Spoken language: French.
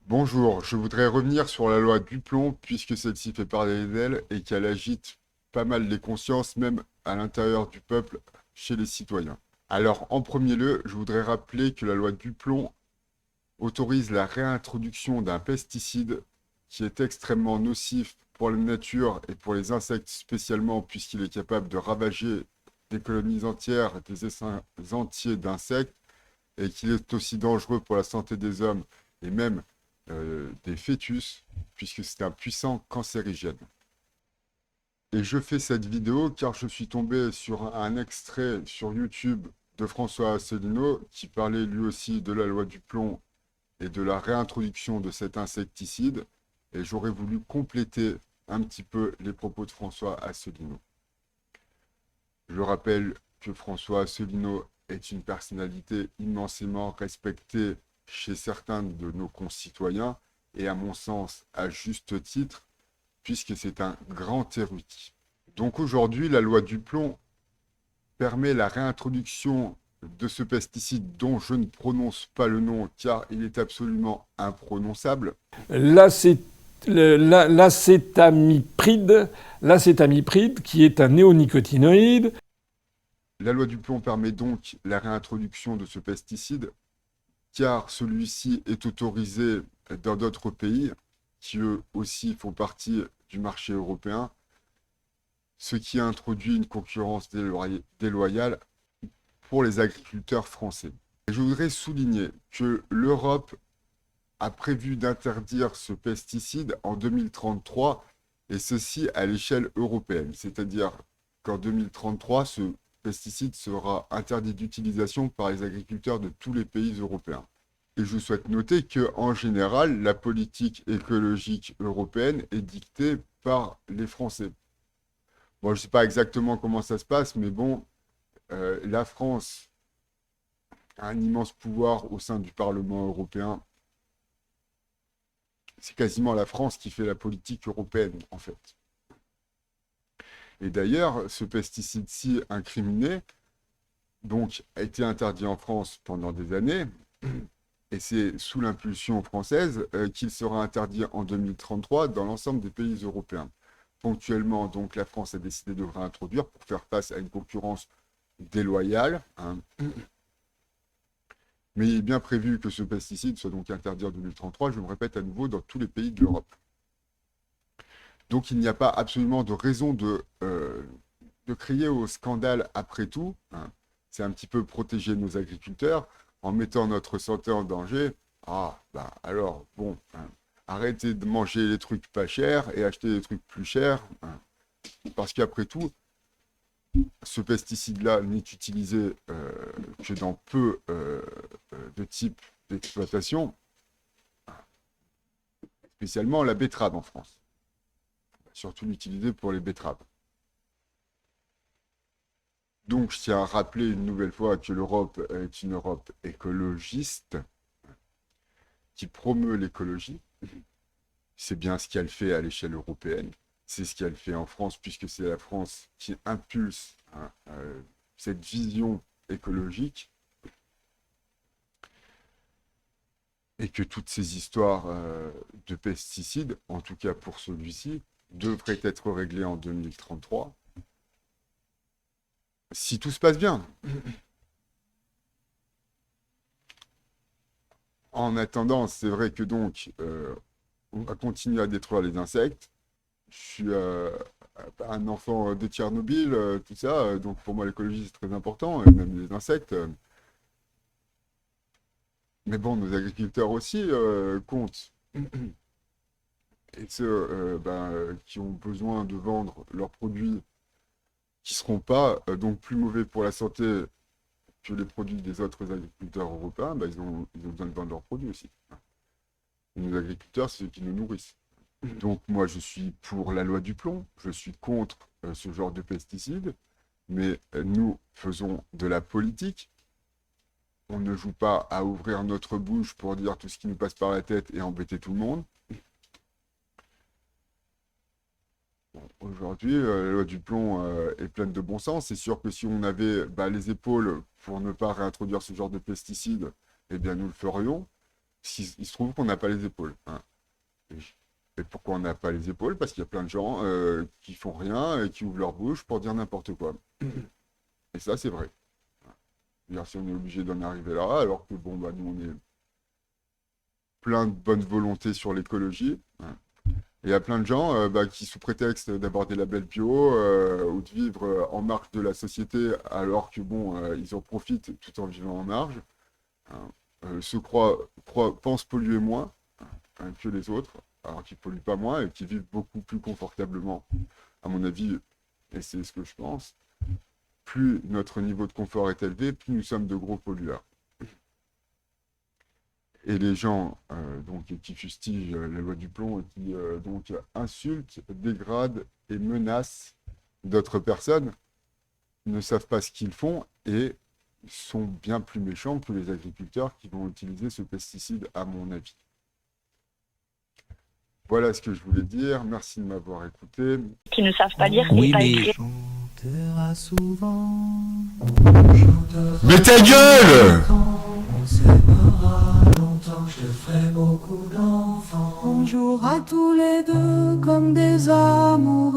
Bonjour, je voudrais revenir sur la loi Duplon puisque celle-ci fait parler d'elle et qu'elle agite pas mal les consciences, même à l'intérieur du peuple, chez les citoyens. Alors, en premier lieu, je voudrais rappeler que la loi Duplon autorise la réintroduction d'un pesticide qui est extrêmement nocif pour la nature et pour les insectes spécialement puisqu'il est capable de ravager des colonies entières, des essaims entiers d'insectes et qu'il est aussi dangereux pour la santé des hommes et même des fœtus, puisque c'est un puissant cancérigène. Et je fais cette vidéo car je suis tombé sur un extrait sur YouTube de François Asselineau qui parlait lui aussi de la loi du plomb et de la réintroduction de cet insecticide. Et j'aurais voulu compléter un petit peu les propos de François Asselineau. Je rappelle que François Asselineau est une personnalité immensément respectée chez certains de nos concitoyens et à mon sens à juste titre, puisque c'est un grand érudit. Donc aujourd'hui, la loi Duplon permet la réintroduction de ce pesticide dont je ne prononce pas le nom car il est absolument imprononçable. L'acétamipride, qui est un néonicotinoïde. La loi Duplon permet donc la réintroduction de ce pesticide car celui-ci est autorisé dans d'autres pays qui eux aussi font partie du marché européen, ce qui a introduit une concurrence déloyale pour les agriculteurs français. Et je voudrais souligner que l'Europe a prévu d'interdire ce pesticide en 2033, et ceci à l'échelle européenne. C'est-à-dire qu'en 2033, ce pesticide sera interdit d'utilisation par les agriculteurs de tous les pays européens. Et je souhaite noter qu'en général, la politique écologique européenne est dictée par les Français. Bon, je ne sais pas exactement comment ça se passe, mais bon, la France a un immense pouvoir au sein du Parlement européen. C'est quasiment la France qui fait la politique européenne, en fait. Et d'ailleurs, ce pesticide-ci incriminé, donc, a été interdit en France pendant des années, et c'est sous l'impulsion française qu'il sera interdit en 2033 dans l'ensemble des pays européens. Ponctuellement, donc, la France a décidé de le réintroduire pour faire face à une concurrence déloyale, hein. Mais il est bien prévu que ce pesticide soit donc interdit en 2033, je me répète à nouveau, dans tous les pays de l'Europe. Donc il n'y a pas absolument de raison de crier au scandale après tout, hein. C'est un petit peu protéger nos agriculteurs en mettant notre santé en danger. Ah, bah alors, bon, hein, arrêtez de manger les trucs pas chers et acheter des trucs plus chers, hein. Parce qu'après tout, ce pesticide-là n'est utilisé que dans peu de types d'exploitation, spécialement la betterave en France. Surtout l'utiliser pour les betteraves. Donc, je tiens à rappeler une nouvelle fois que l'Europe est une Europe écologiste qui promeut l'écologie. C'est bien ce qu'elle fait à l'échelle européenne. C'est ce qu'elle fait en France, puisque c'est la France qui impulse, hein, cette vision écologique et que toutes ces histoires de pesticides, en tout cas pour celui-ci, devraient être réglées en 2033, si tout se passe bien. En attendant, c'est vrai que donc, on va continuer à détruire les insectes. Je suis un enfant de Tchernobyl, tout ça, donc pour moi l'écologie c'est très important, et même les insectes. Mais bon, nos agriculteurs aussi comptent. Et ceux qui ont besoin de vendre leurs produits qui ne seront pas donc plus mauvais pour la santé que les produits des autres agriculteurs européens, bah, ils ont besoin de vendre leurs produits aussi. Et nos agriculteurs, c'est ceux qui nous nourrissent. Donc moi, je suis pour la loi du plomb, je suis contre ce genre de pesticides, mais nous faisons de la politique. On ne joue pas à ouvrir notre bouche pour dire tout ce qui nous passe par la tête et embêter tout le monde. Aujourd'hui, la loi du plomb est pleine de bon sens. C'est sûr que si on avait les épaules pour ne pas réintroduire ce genre de pesticides, eh bien nous le ferions. il se trouve qu'on n'a pas les épaules. Hein. Et pourquoi on n'a pas les épaules? Parce qu'il y a plein de gens qui font rien et qui ouvrent leur bouche pour dire n'importe quoi. Et ça, c'est vrai. C'est-à-dire, si on est obligé d'en arriver là, alors que bon, bah, nous, on est plein de bonne volonté sur l'écologie. Hein. Et il y a plein de gens bah, qui, sous prétexte d'avoir des labels bio ou de vivre en marge de la société, alors que bon, ils en profitent tout en vivant en marge, hein, pensent polluer moins hein, que les autres, alors qu'ils polluent pas moins et qui vivent beaucoup plus confortablement. À mon avis, et c'est ce que je pense, plus notre niveau de confort est élevé, plus nous sommes de gros pollueurs. Et les gens donc, qui fustigent la loi du plomb et qui donc insultent, dégradent et menacent d'autres personnes ne savent pas ce qu'ils font et sont bien plus méchants que les agriculteurs qui vont utiliser ce pesticide, à mon avis. Voilà ce que je voulais dire. Merci de m'avoir écouté. Qui ne savent pas lire Oui, et pas mais écrire. Chantera souvent. Mais ta gueule! On s'aimera longtemps, je te ferai beaucoup d'enfants. On jouera tous les deux comme des amoureux.